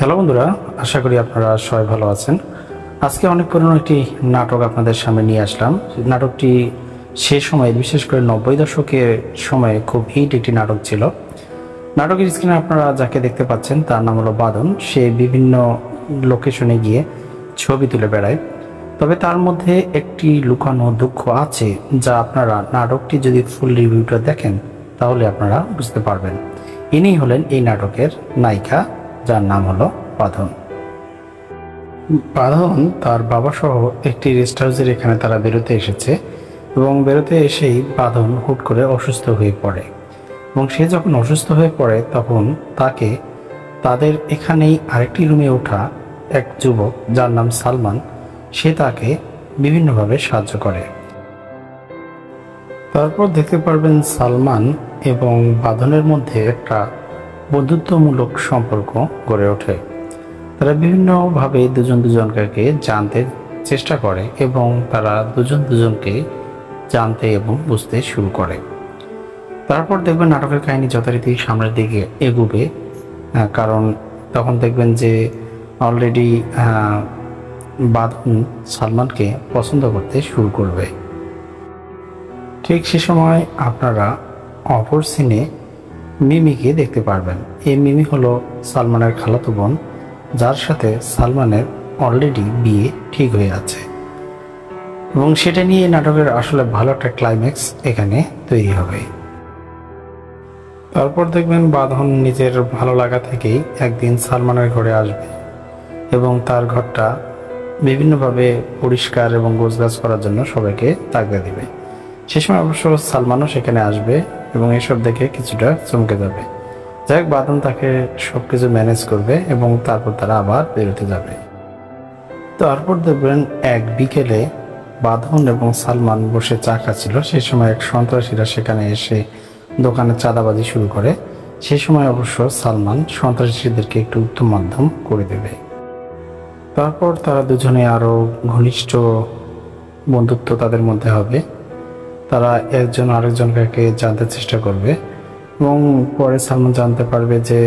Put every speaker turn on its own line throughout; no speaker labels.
Hello বন্ধুরা, আশা করি আপনারা সবাই ভালো আছেন। আজকে অনেক পুরনো একটি নাটক আপনাদের সামনে নিয়ে আসলাম। নাটকটি সে সময়, বিশেষ করে 90 দশকের সময়ে খুব হিট একটি নাটক ছিল। নাটকের স্ক্রিনে আপনারা যাকে দেখতে পাচ্ছেন তার নাম হলো বাঁধন। সে বিভিন্ন লোকেশনে গিয়ে ছবি তুলে বেড়ায়। তবে তার মধ্যে একটি লুকানো দুঃখ আছে, যা আপনারা নাটকটি যদি ফুল রিভিউটা দেখেন তাহলে আপনারা বুঝতে পারবেন। ইনি হলেন এই নাটকের নায়িকা, যার নাম হলো বাঁধন। বাঁধন তার বাবা সহ একটি রেস্ট হাউসের এখানে তারা বেরোতে এসেছে এবং বেরোতে এসেই বাঁধন হুট করে অসুস্থ হয়ে পড়ে এবং সে যখন অসুস্থ হয়ে পড়ে তখন তাকে তাদের এখানেই আরেকটি রুমে ওঠা এক যুবক, যার নাম সালমান, সে তাকে বিভিন্নভাবে সাহায্য করে। তারপর দেখতে পারবেন সালমান এবং বাঁধনের মধ্যে একটা বন্ধুত্বমূলক সম্পর্ক গড়ে ওঠে। তারা বিভিন্নভাবে দুজনকে জানতে চেষ্টা করে এবং তারা দুজনকে জানতে এবং বুঝতে শুরু করে। তারপর দেখবেন নাটকের কাহিনী যথারীতি সামনের দিকে এগোবে, কারণ তখন দেখবেন যে অলরেডি বাঁধন সালমানকে পছন্দ করতে শুরু করবে। ঠিক সে সময় আপনারা অপর সিনে মিমিকে দেখতে পারবেন। এই মিমি হলো সালমানের খালাতো বোন, যার সাথে সালমানের অলরেডি বিয়ে ঠিক হয়ে আছে এবং সেটা নিয়ে নাটকের আসলে ভালো একটা ক্লাইম্যাক্স এখানে তৈরি হবে। তারপর দেখবেন বাঁধন নিজের ভালো লাগা থেকেই একদিন সালমানের ঘরে আসবে এবং তার ঘরটা বিভিন্নভাবে পরিষ্কার এবং গোছগাছ করার জন্য সবাইকে তাগিদ দিবে। সে সময় অবশ্য সালমানও সেখানে আসবে এবং এসব দেখে কিছুটা চমকে যাবে। যাই হোক, বাঁধন তাকে সবকিছু ম্যানেজ করবে এবং তারপর তারা আবার বেরোতে যাবে। তারপর দেখবেন এক বিকেলে বাঁধন এবং সালমান বসে চা খাচ্ছিল। সেই সময় এক সন্ত্রাসীরা সেখানে এসে দোকানে চাঁদাবাজি শুরু করে। সেই সময় অবশ্য সালমান সন্ত্রাসীদেরকে একটু উত্তম মাধ্যম করে দেবে। তারপর তারা দুজনে আরো ঘনিষ্ঠ বন্ধুত্ব তাদের মধ্যে হবে। তারা একজন আরেকজনকে জানতে চেষ্টা করবে এবং পরে সালমান জানতে পারবে যে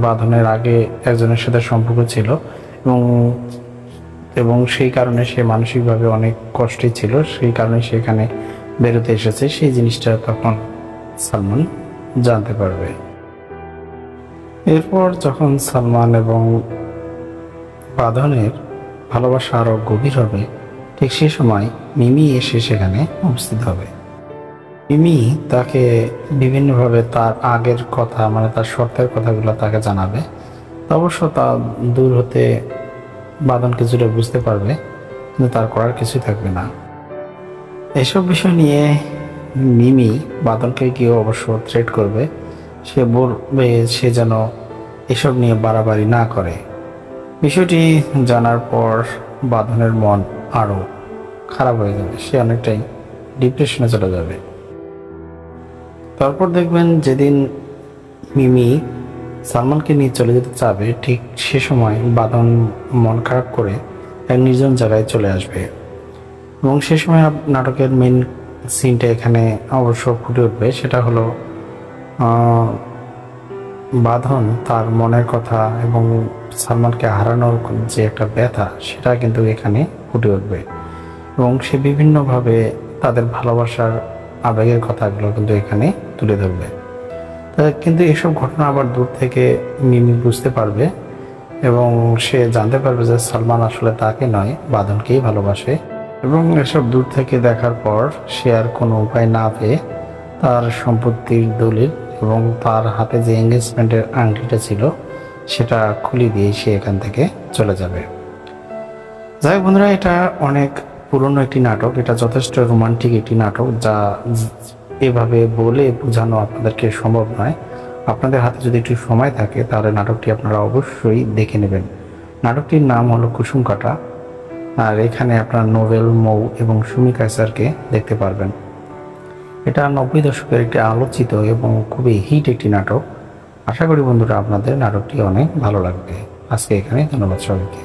বাঁধনের আগে একজনের সাথে সম্পর্ক ছিল এবং সেই কারণে সে মানসিকভাবে অনেক কষ্টে ছিল, সেই কারণে সেখানে বেরোতে এসেছে। সেই জিনিসটা তখন সালমান জানতে পারবে। এরপর যখন সালমান এবং বাঁধনের ভালোবাসা আরো গভীর হবে, ঠিক সেই সময় মিমি এসে সেখানে উপস্থিত হবে। মিমি তাকে বিভিন্নভাবে তার আগের কথা, মানে তার শর্তের কথাগুলো তাকে জানাবে। অবশ্য তা দূর হতে বাঁধন কিছুটা বুঝতে পারবে, কিন্তু তার করার কিছুই থাকবে না। এসব বিষয় নিয়ে মিমি বাঁধনকে গিয়ে অবশ্য থ্রেট করবে। সে বলবে সে যেন এসব নিয়ে বাড়াবাড়ি না করে। বিষয়টি জানার পর বাঁধনের মন আরো খারাপ হয়ে যাবে, সে অনেকটাই ডিপ্রেশনে চলে যাবে। তারপর দেখবেন যেদিন মিমি সালমানকে নিয়ে চলে যেতে চাবে, ঠিক সে সময় বাঁধন মন খারাপ করে এক নির্জন জায়গায় চলে আসবে এবং সে সময় নাটকের মেন সিনটা এখানে অবশ্য ফুটে উঠবে। সেটা হলো বাঁধন তার মনের কথা এবং সালমানকে হারানোর যে একটা ব্যথা, সেটা কিন্তু এখানে ফুটে উঠবে এবং সে বিভিন্নভাবে তাদের ভালোবাসার আবেগের কথাগুলো কিন্তু এখানে তুলে ধরবে। কিন্তু এসব ঘটনা আবার দূর থেকে মিমি বুঝতে পারবে এবং সে জানতে পারবে যে সালমান আসলে তাকে নয়, বাঁধনকেই ভালোবাসে। এবং এসব দূর থেকে দেখার পর সে আর কোনো উপায় না পেয়ে তার সম্পত্তির দলিল এবং তার হাতে যে এঙ্গেজমেন্টের আংটিটা ছিল সেটা খুলে দিয়ে সে এখান থেকে চলে যাবে। যাই হোক বন্ধুরা, এটা অনেক পুরনো একটি নাটক, এটা যথেষ্ট রোমান্টিক একটি নাটক, যা এভাবে বলে বোঝানো আপনাদেরকে সম্ভব নয়। আপনাদের হাতে যদি একটু সময় থাকে তাহলে নাটকটি আপনারা অবশ্যই দেখে নেবেন। নাটকটির নাম হলো কুসুম কাটা, আর এখানে আপনার নোবেল, মৌ এবং সুমি কায়সারকে দেখতে পারবেন। এটা 90 দশকের একটি আলোচিত এবং খুবই হিট একটি নাটক। আশা করি বন্ধুরা আপনাদের নাটকটি অনেক ভালো লাগবে। আজকে এখানে ধন্যবাদ সবাইকে।